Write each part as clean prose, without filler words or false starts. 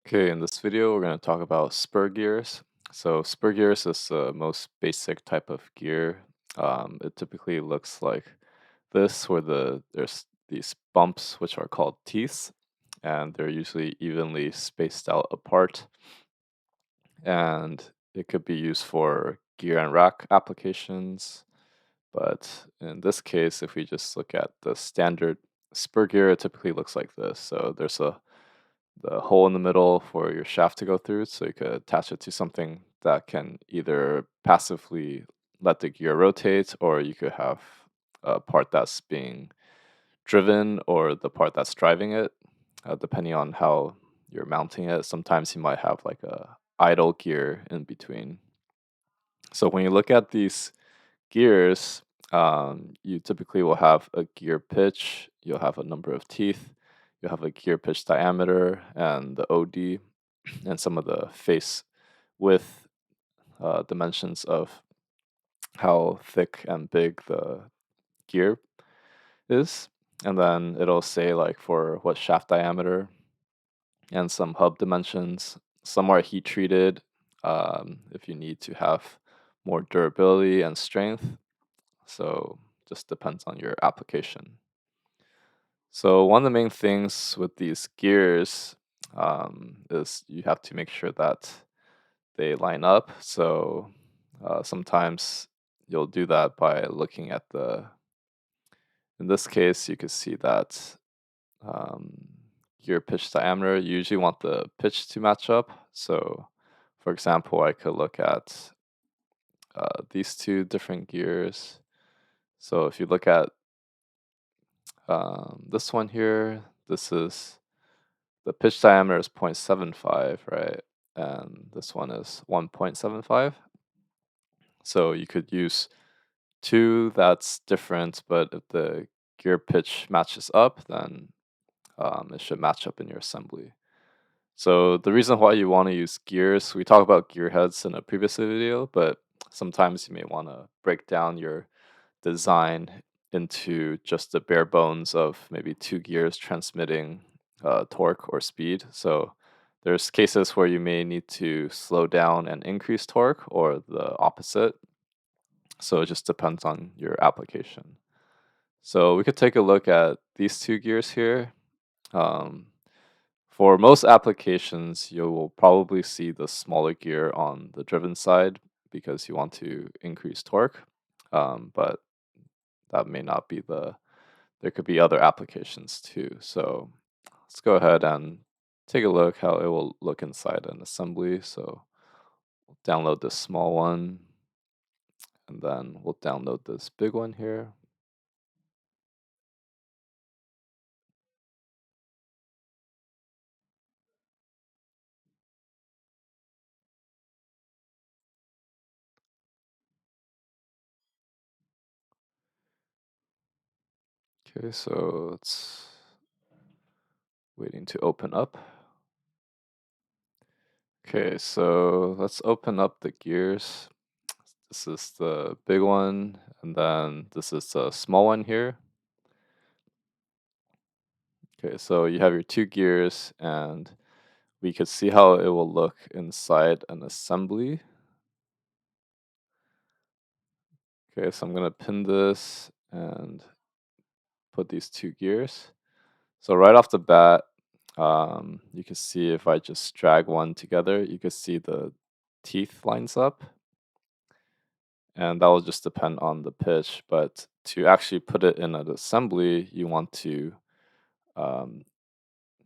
Okay, in this video, we're going to talk about spur gears. So, spur gears is the most basic type of gear. It typically looks like this, where there's these bumps, which are called teeth, and they're usually evenly spaced out apart. And it could be used for gear and rack applications. But in this case, if we just look at the standard spur gear, it typically looks like this. So, there's the hole in the middle for your shaft to go through, so you could attach it to something that can either passively let the gear rotate, or you could have a part that's being driven or the part that's driving it, depending on how you're mounting it. Sometimes you might have like a idle gear in between. So when you look at these gears, you typically will have a gear pitch, you'll have a number of teeth, you'll have a gear pitch diameter and the OD, and some of the face width dimensions of how thick and big the gear is. And then it'll say like for what shaft diameter and some hub dimensions. Some are heat treated if you need to have more durability and strength. So just depends on your application. So one of the main things with these gears is you have to make sure that they line up. So sometimes you'll do that by looking at in this case, you could see that um, gear pitch diameter, you usually want the pitch to match up. So for example, I could look at these two different gears. So if you look at this one here, this is the pitch diameter is 0.75, right? And this one is 1.75. So you could use two that's different, but if the gear pitch matches up, then it should match up in your assembly. So the reason why you want to use gears, we talked about gear heads in a previous video, but sometimes you may want to break down your design into just the bare bones of maybe two gears transmitting torque or speed. So there's cases where you may need to slow down and increase torque, or the opposite. So it just depends on your application. So we could take a look at these two gears here. Um, for most applications, you will probably see the smaller gear on the driven side because you want to increase torque. But that may not be there could be other applications too. So let's go ahead and take a look how it will look inside an assembly. So we'll download this small one, and then we'll download this big one here. Okay, so it's waiting to open up. Okay, so let's open up the gears. This is the big one, and then this is the small one here. Okay, so you have your two gears, and we could see how it will look inside an assembly. Okay, so I'm gonna pin this and put these two gears. So right off the bat, you can see if I just drag one together, you can see the teeth lines up, and that will just depend on the pitch. But to actually put it in an assembly, um,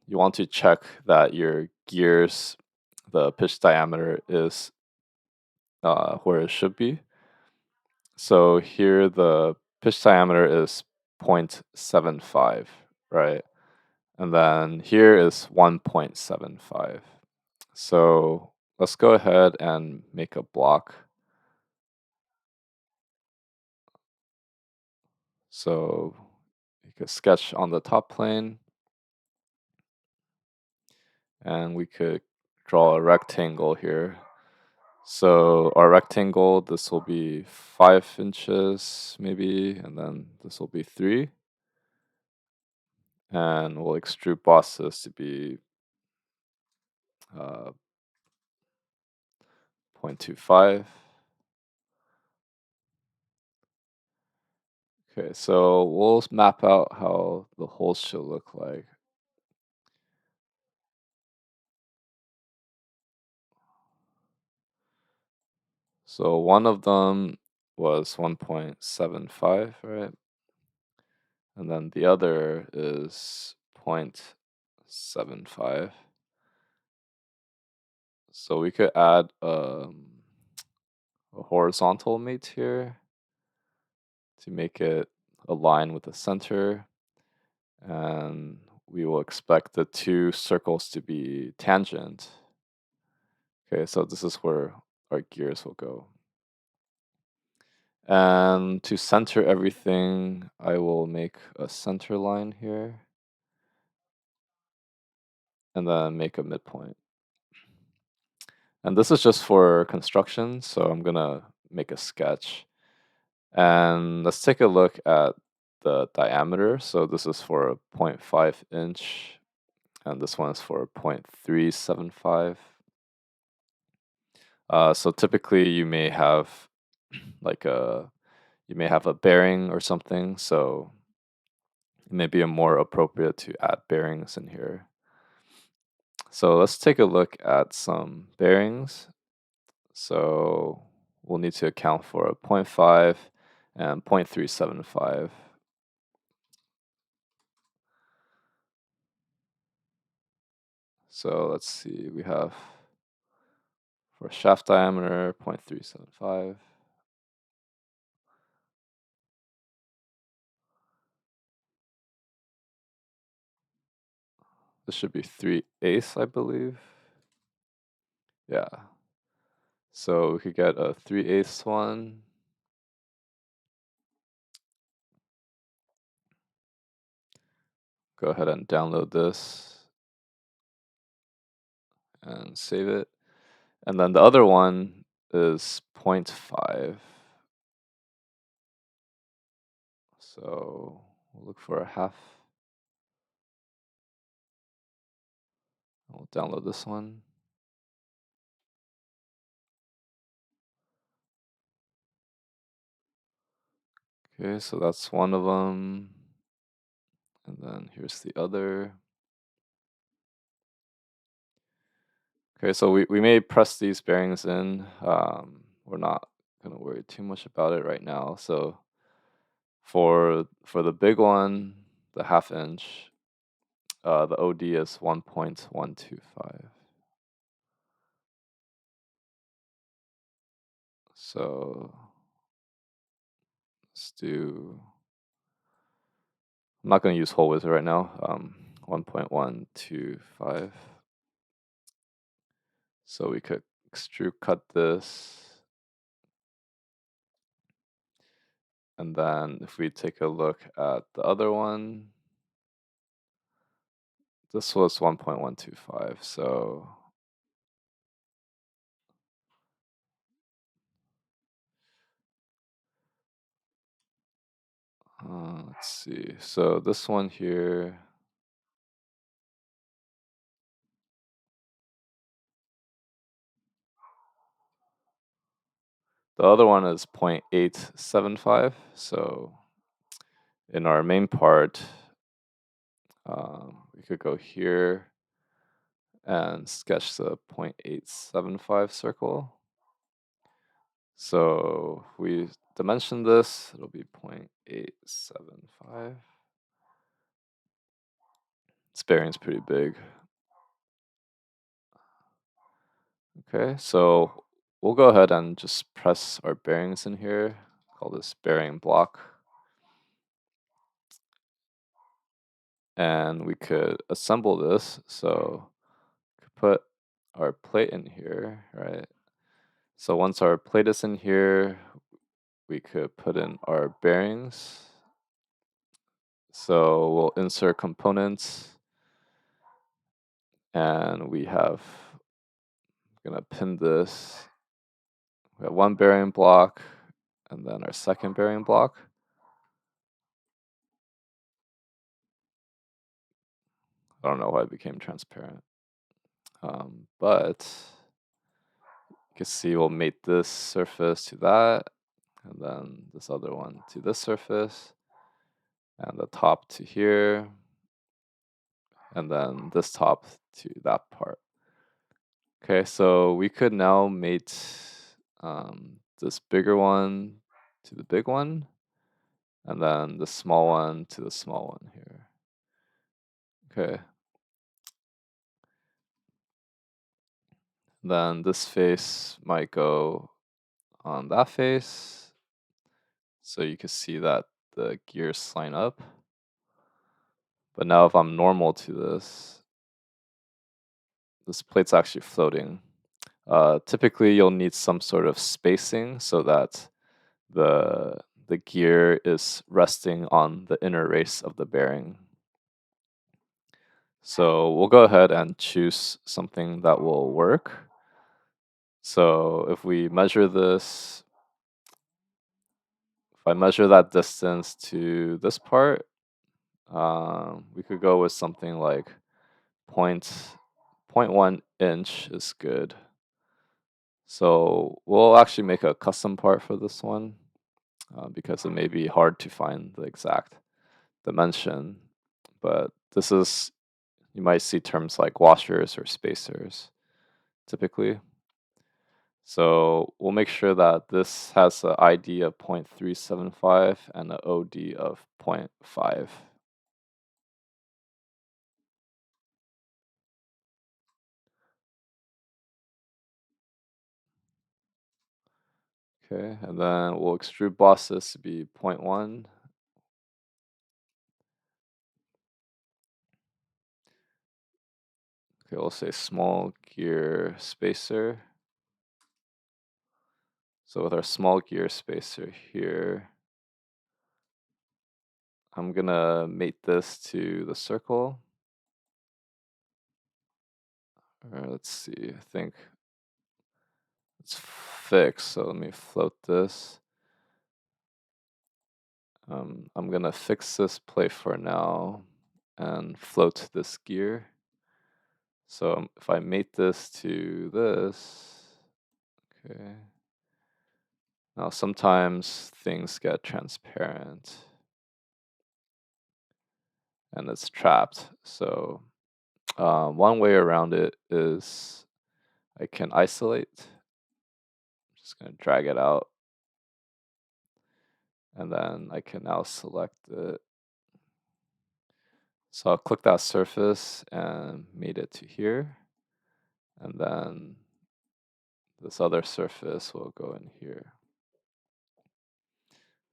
you want to check that your gears, the pitch diameter is where it should be. So here the pitch diameter is 0.75, right? And then here is 1.75. So let's go ahead and make a block. So you could sketch on the top plane, and we could draw a rectangle here. So our rectangle, this will be 5 inches maybe, and then this will be 3. And we'll extrude bosses to be uh, 0.25. Okay, so we'll map out how the holes should look like. So one of them was 1.75, right? And then the other is 0.75. So we could add a horizontal mate here to make it align with the center. And we will expect the two circles to be tangent. Okay, so this is where our gears will go. And to center everything, I will make a center line here and then make a midpoint. And this is just for construction, so I'm gonna make a sketch. And let's take a look at the diameter. So this is for a 0.5 inch, and this one is for 0.375. So typically you like a may have a bearing or something, so it may be more appropriate to add bearings in here. So let's take a look at some bearings. So we'll need to account for a 0.5 and 0.375. So let's see, we have for shaft diameter 0.375. This should be 3/8, I believe. Yeah. So we could get a 3/8 one. Go ahead and download this and save it. And then the other one is 0.5. So we'll look for a half. We'll download this one. Okay, so that's one of them. And then here's the other. Okay, so we may press these bearings in. We're not going to worry too much about it right now. So for the big one, the half inch, the OD is 1.125. So let's do. I'm not going to use whole width right now. 1.125. So we could extrude cut this. And then if we take a look at the other one, this was 1.125. So let's see. So this one here, the other one is 0.875. So in our main part, we could go here and sketch the 0.875 circle. So if we dimension this, it'll be 0.875. This bearing's pretty big. Okay, so we'll go ahead and just press our bearings in here. Call this bearing block. And we could assemble this. So put our plate in here, right? So once our plate is in here, we could put in our bearings. So we'll insert components, and we have, I'm gonna pin this. We have one bearing block, and then our second bearing block. I don't know why it became transparent. But you can see we'll mate this surface to that, and then this other one to this surface, and the top to here, and then this top to that part. Okay, so we could now mate this bigger one to the big one, and then the small one to the small one here. Okay. Then this face might go on that face, so you can see that the gears line up. But now if I'm normal to this plate's actually floating. Typically, you'll need some sort of spacing so that the the gear is resting on the inner race of the bearing. So we'll go ahead and choose something that will work. So if we measure this, if I measure that distance to this part, we could go with something like point 1 inch is good. So we'll actually make a custom part for this one because it may be hard to find the exact dimension. But this is, you might see terms like washers or spacers typically. So we'll make sure that this has an ID of 0.375 and an OD of 0.5. Okay, and then we'll extrude boss this to be 0.1. Okay, we'll say small gear spacer. So with our small gear spacer here, I'm gonna mate this to the circle. Or let's see, I think it's fixed, so let me float this. I'm gonna fix this plate for now and float this gear. So if I mate this to this, okay. Now sometimes things get transparent and it's trapped. So one way around it is I can isolate. I'm just gonna drag it out. And then I can now select it. So I'll click that surface and mate it to here. And then this other surface will go in here.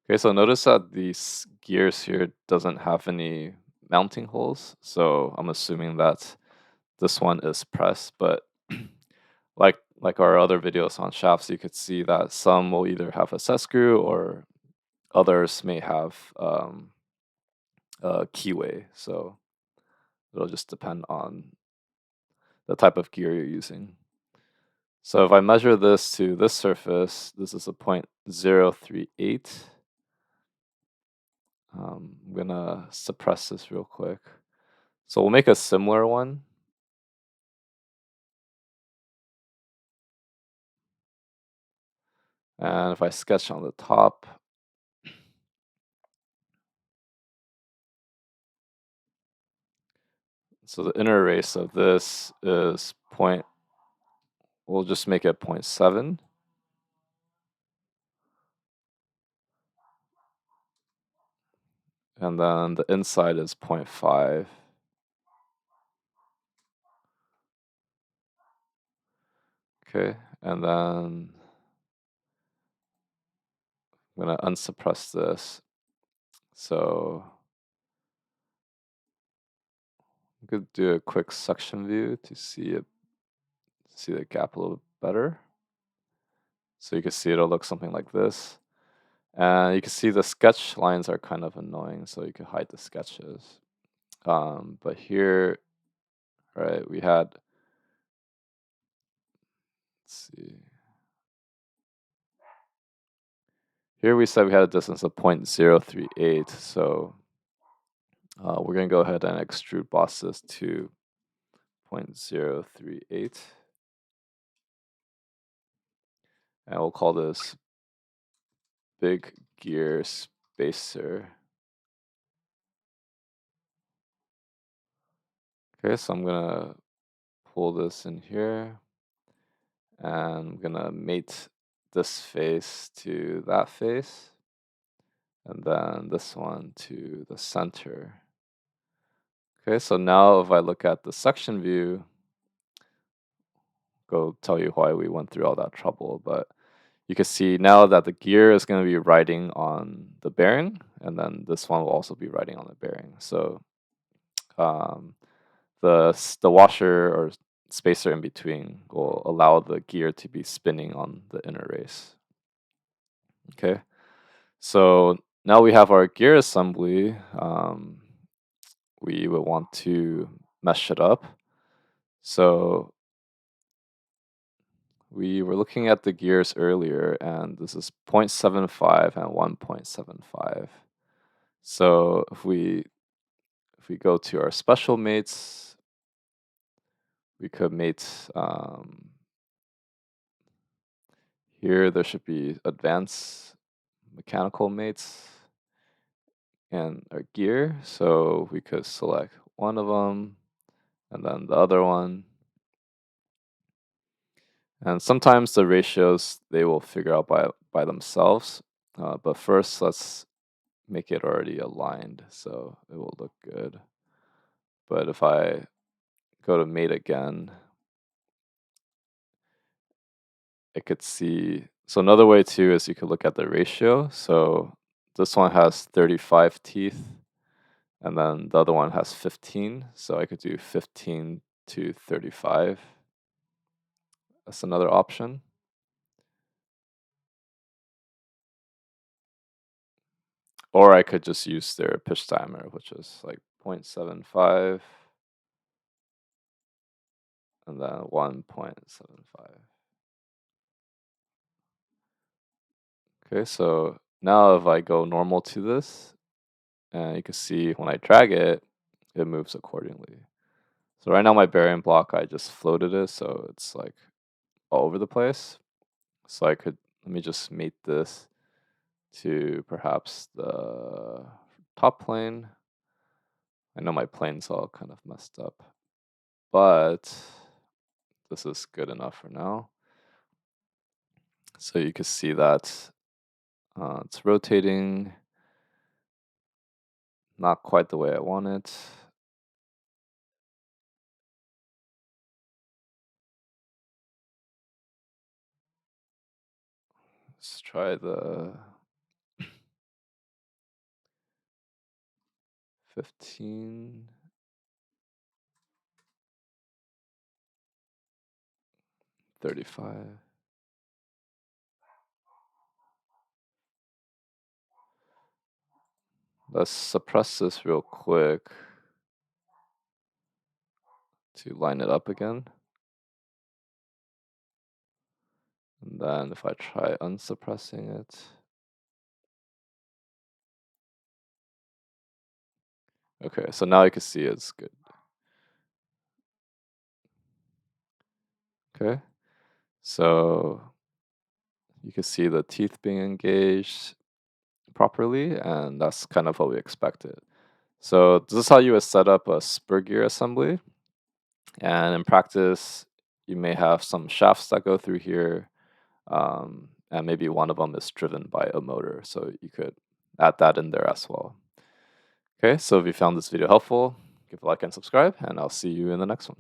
Okay, so notice that these gears here doesn't have any mounting holes. So I'm assuming that this one is pressed, but like our other videos on shafts, you could see that some will either have a set screw or others may have a keyway. So it'll just depend on the type of gear you're using. So if I measure this to this surface, this is a 0.038. I'm gonna suppress this real quick. So we'll make a similar one. And if I sketch on the top, so the inner race of this is we'll just make it 0.7. And then the inside is 0.5. Okay, and then I'm gonna unsuppress this. So I'm gonna do a quick suction view to see the gap a little better. So you can see it'll look something like this. And you can see the sketch lines are kind of annoying, so you can hide the sketches. But here, right, we had, let's see. Here we said we had a distance of 0.038, so we're gonna go ahead and extrude boss this to 0.038, and we'll call this big gear spacer. Okay, so I'm gonna pull this in here, and I'm gonna mate this face to that face, and then this one to the center. Okay, so now if I look at the section view, go tell you why we went through all that trouble, but you can see now that the gear is going to be riding on the bearing, and then this one will also be riding on the bearing. So um, the washer or spacer in between will allow the gear to be spinning on the inner race. Okay, so now we have our gear assembly. We will want to mesh it up. So we were looking at the gears earlier, and this is 0.75 and 1.75. So if we go to our special mates, we could mate here. There should be advanced mechanical mates and our gear. So we could select one of them and then the other one. And sometimes the ratios they will figure out by themselves. But first, let's make it already aligned so it will look good. But if I go to mate again, I could see. So another way too is you could look at the ratio. So this one has 35 teeth, and then the other one has 15. So I could do 15 to 35. That's another option. Or I could just use their pitch diameter, which is like 0.75 and then 1.75. Okay, so now if I go normal to this, and you can see when I drag it, it moves accordingly. So right now my bearing block, I just floated it, so it's like all over the place. So let me just mate this to perhaps the top plane. I know my plane's all kind of messed up, but this is good enough for now. So you can see that it's rotating not quite the way I want it. Let's try the 15, 35. Let's suppress this real quick to line it up again. And then if I try unsuppressing it, okay, so now you can see it's good. Okay, so you can see the teeth being engaged properly, and that's kind of what we expected. So this is how you would set up a spur gear assembly. And in practice, you may have some shafts that go through here, and maybe one of them is driven by a motor. So you could add that in there as well. Okay, so if you found this video helpful, give a like and subscribe, and I'll see you in the next one.